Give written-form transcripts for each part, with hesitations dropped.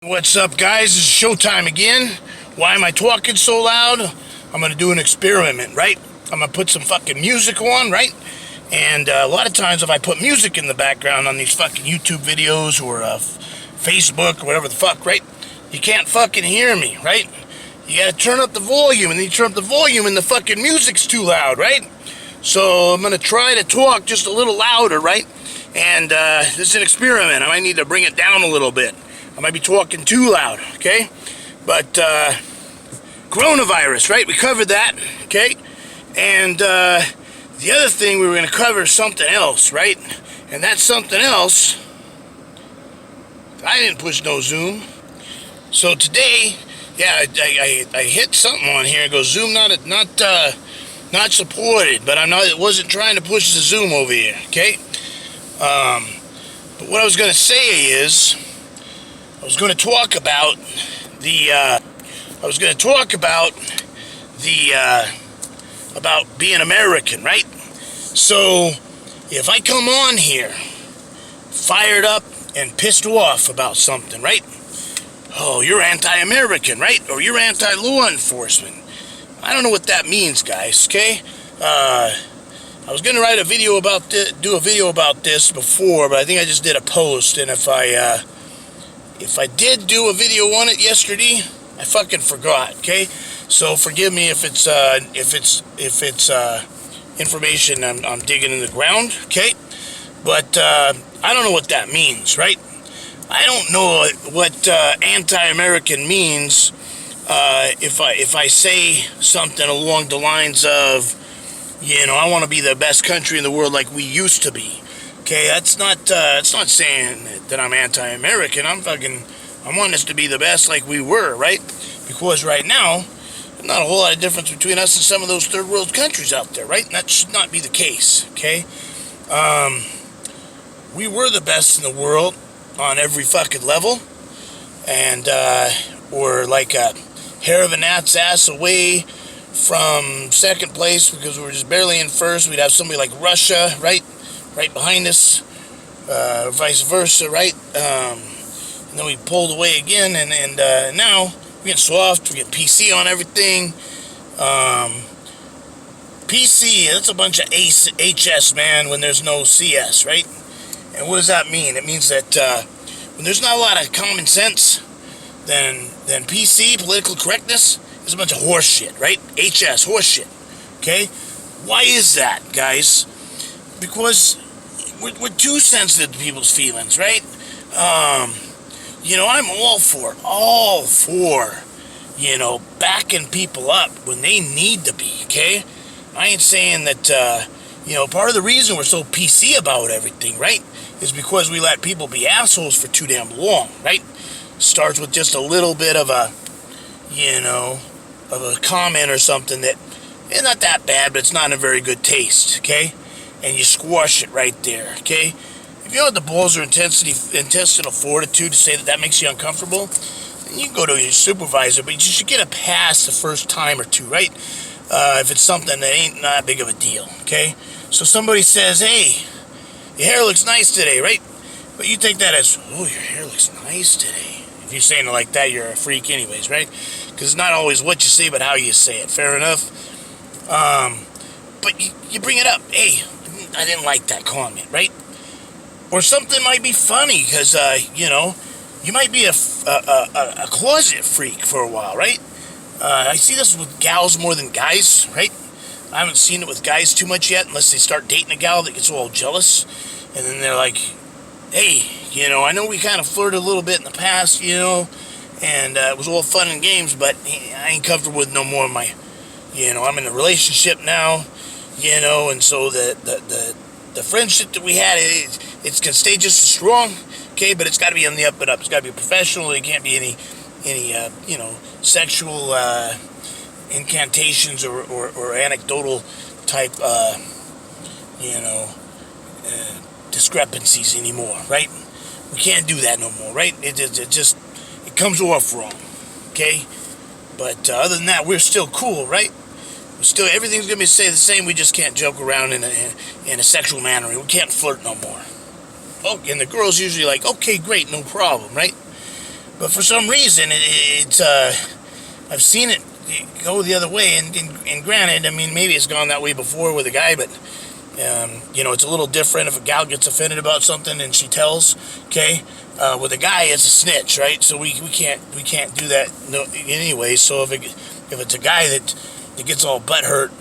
What's up, guys? It's showtime again. Why am I talking so loud? I'm gonna do an experiment, right? I'm gonna put some fucking music on, right? And a lot of times if I put music in the background on these fucking YouTube videos or Facebook or whatever the fuck, right? You can't fucking hear me, right? You gotta turn up the volume, and then you turn up the volume and the fucking music's too loud, right? So I'm gonna try to talk just a little louder, right? And this is an experiment. I might need to bring it down a little bit. I might be talking too loud, okay? But coronavirus, right? We covered that, okay? And the other thing, we were going to cover something else, right? And that something else, I didn't push no Zoom. So today, yeah, I hit something on here and goes Zoom not supported, but I wasn't trying to push the Zoom over here, okay? But what I was going to say is, I was going to talk about about being American, right? So, if I come on here fired up and pissed off about something, right? Oh, you're anti-American, right? Or you're anti-law enforcement. I don't know what that means, guys, okay? I was going to write a video about do a video about this before, but I think I just did a post, and if I did do a video on it yesterday, I fucking forgot, okay? So forgive me if it's information I'm digging in the ground, okay? But I don't know what that means, right? I don't know what anti-American means if I say something along the lines of, you know, I want to be the best country in the world like we used to be. Okay, that's not saying that I'm anti-American. I want us to be the best like we were, right? Because right now, there's not a whole lot of difference between us and some of those third world countries out there, right? And that should not be the case, okay? We were the best in the world on every fucking level, and we're like a hair of a gnat's ass away from second place because we were just barely in first. We'd have somebody like Russia, right behind us, vice versa, right? And then we pulled away again, and now we're getting soft, we're getting PC on everything. PC, that's a bunch of HS, man, when there's no CS, right? And what does that mean? It means that when there's not a lot of common sense, then PC, political correctness, is a bunch of horse shit, right? HS, horse shit, okay? Why is that, guys? Because we're too sensitive to people's feelings, right? You know, I'm all for, you know, backing people up when they need to be, okay? I ain't saying that, you know, part of the reason we're so PC about everything, right, is because we let people be assholes for too damn long, right? Starts with just a little bit of a, you know, of a comment or something that, it's not that bad, but it's not in a very good taste, okay? And you squash it right there, okay? If you don't have the balls or intestinal fortitude to say that makes you uncomfortable, then you can go to your supervisor, but you should get a pass the first time or two, right? If it's something that ain't not big of a deal, okay? So somebody says, hey, your hair looks nice today, right? But you take that as, oh, your hair looks nice today. If you're saying it like that, you're a freak anyways, right? Because it's not always what you say, but how you say it. Fair enough? But you bring it up. Hey, I didn't like that comment, right? Or something might be funny because, you know, you might be a closet freak for a while, right? I see this with gals more than guys, right? I haven't seen it with guys too much yet unless they start dating a gal that gets all jealous. And then they're like, hey, you know, I know we kind of flirted a little bit in the past, you know, and it was all fun and games, but I ain't comfortable with no more of my, you know, I'm in a relationship now, you know, and so the friendship that we had, it's going to stay just as strong, okay, but it's got to be on the up and up. It's got to be professional. There can't be any you know, sexual incantations or anecdotal type, you know, discrepancies anymore, right? We can't do that no more, right? It comes off wrong, okay? But other than that, we're still cool, right? Everything's gonna be stay the same. We just can't joke around in a sexual manner. We can't flirt no more. Oh, and the girl's usually like, okay, great, no problem, right? But for some reason, I've seen it go the other way. And granted, I mean, maybe it's gone that way before with a guy, but it's a little different if a gal gets offended about something and she tells. Okay, with a guy, it's a snitch, right? So we can't do that anyway. So if it's a guy that gets all butthurt,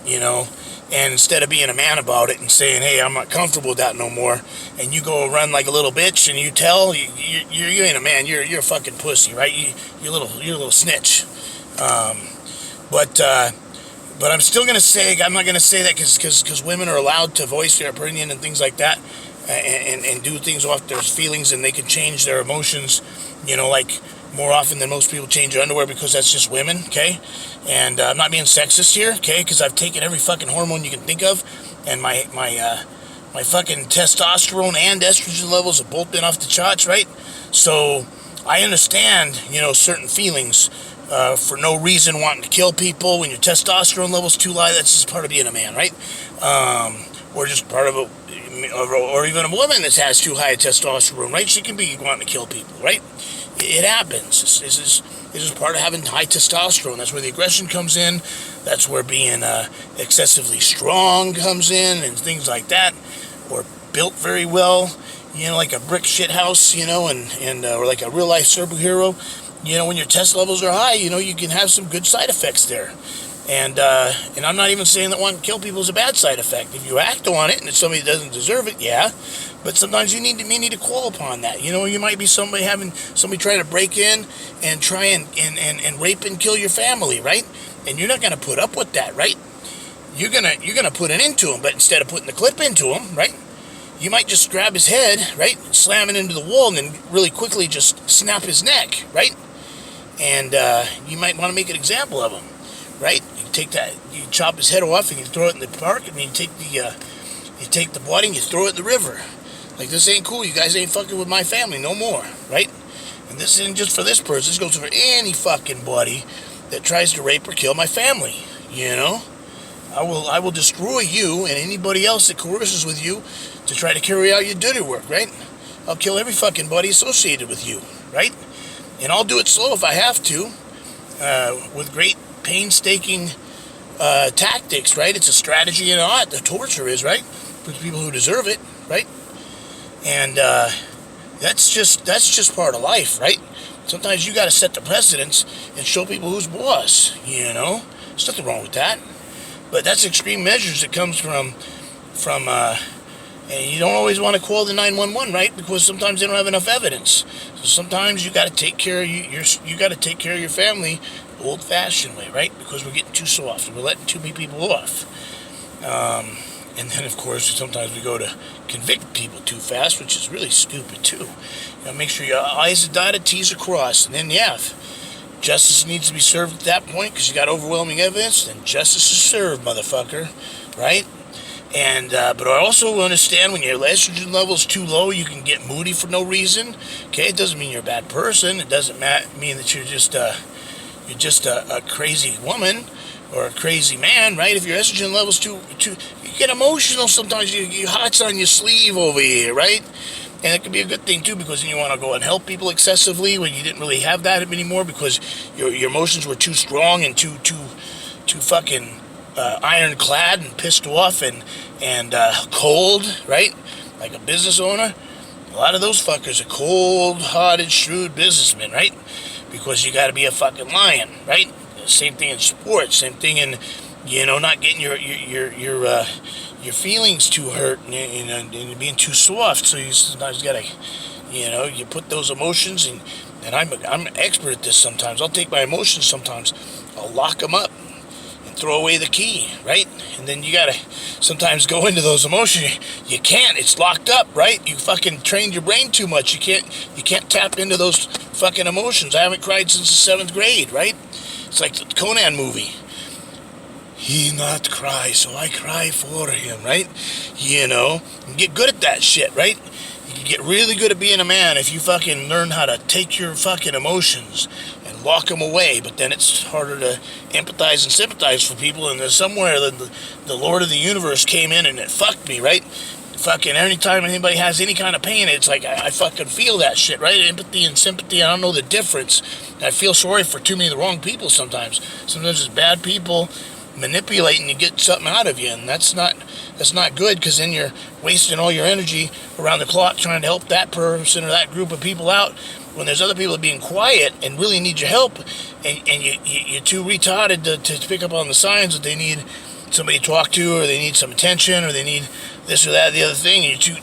and instead of being a man about it and saying, hey, I'm not comfortable with that no more, and you go run like a little bitch and you tell, you ain't a man, you're a fucking pussy, right? You're a little snitch. But I'm still gonna say, I'm not gonna say that because women are allowed to voice their opinion and things like that, and do things off their feelings, and they can change their emotions, like more often than most people change their underwear, because that's just women, okay? And I'm not being sexist here, okay? Because I've taken every fucking hormone you can think of, and my fucking testosterone and estrogen levels have both been off the charts, right? So I understand, certain feelings for no reason, wanting to kill people when your testosterone level's too high. That's just part of being a man, right? Or just part of or even a woman that has too high testosterone, right? She can be wanting to kill people, right? It happens. This is part of having high testosterone. That's where the aggression comes in. That's where being excessively strong comes in, and things like that. Or built very well, like a brick shit house, and or like a real life superhero. When your test levels are high, you can have some good side effects there. And I'm not even saying that wanting to kill people is a bad side effect. If you act on it and it's somebody that doesn't deserve it, yeah. But sometimes you need to call upon that. You might be somebody try to break in and try and rape and kill your family, right? And you're not going to put up with that, right? You're gonna put an end to him, but instead of putting the clip into him, right? You might just grab his head, right, slam it into the wall, and then really quickly just snap his neck, right? And you might want to make an example of him, right? You chop his head off and you throw it in the park, and then you take the body and you throw it in the river. Like, this ain't cool. You guys ain't fucking with my family no more, right? And this isn't just for this person. This goes for any fucking body that tries to rape or kill my family. I will destroy you and anybody else that coerces with you to try to carry out your dirty work, right? I'll kill every fucking buddy associated with you, right? And I'll do it slow if I have to, with great painstaking tactics, right? It's a strategy and art. The torture is, right, for the people who deserve it, right? And that's just part of life, right? Sometimes you got to set the precedence and show people who's boss. There's nothing wrong with that. But that's extreme measures that comes from and you don't always want to call the 911, right? Because sometimes they don't have enough evidence. So sometimes you got to take care of you got to take care of your family the old-fashioned way, right? Because we're getting too soft. We're letting too many people off. And then, of course, sometimes we go to convict people too fast, which is really stupid too. Make sure your I's are dotted, T's are crossed, and then if justice needs to be served at that point because you got overwhelming evidence, then justice is served, motherfucker, right? And but I also understand when your estrogen level is too low, you can get moody for no reason. Okay, it doesn't mean you're a bad person. It doesn't mean that you're just a crazy woman or a crazy man, right? If your estrogen level's too, you get emotional sometimes. You hearts on your sleeve over here, right? And it can be a good thing too, because then you want to go and help people excessively when you didn't really have that anymore because your emotions were too strong and too fucking ironclad and pissed off and cold, right? Like a business owner. A lot of those fuckers are cold-hearted, shrewd businessmen, right? Because you got to be a fucking lion, right? Same thing in sports. Same thing in, not getting your feelings too hurt and being too soft. So you sometimes got to, you put those emotions in. And I'm an expert at this sometimes. I'll take my emotions sometimes. I'll lock them up and throw away the key, right? And then you got to sometimes go into those emotions. You can't. It's locked up, right? You fucking trained your brain too much. You can't tap into those fucking emotions. I haven't cried since the 7th grade, right? It's like the Conan movie. He not cry, so I cry for him, right? You get good at that shit, right? You can get really good at being a man if you fucking learn how to take your fucking emotions and lock them away. But then it's harder to empathize and sympathize for people. And there's somewhere that the Lord of the universe came in and it fucked me, right? fucking anytime anybody has any kind of pain, it's like I fucking feel that shit, right? Empathy and sympathy, I don't know the difference. I feel sorry for too many of the wrong people sometimes. Sometimes it's bad people manipulating to get something out of you, and that's not good, because then you're wasting all your energy around the clock trying to help that person or that group of people out, when there's other people being quiet and really need your help, and you're too retarded to pick up on the signs that they need somebody to talk to, or they need some attention, or they need this or that or the other thing, and you're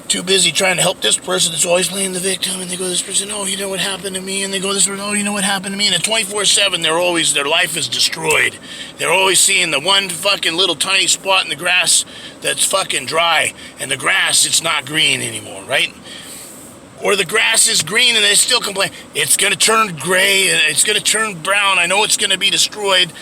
too busy trying to help this person that's always playing the victim, and they go, this person, oh, you know what happened to me, and they go, this person, oh, you know what happened to me, and at 24/7, their life is destroyed. They're always seeing the one fucking little tiny spot in the grass that's fucking dry, and the grass, it's not green anymore, right? Or the grass is green and they still complain, it's going to turn gray, and it's going to turn brown, I know it's going to be destroyed.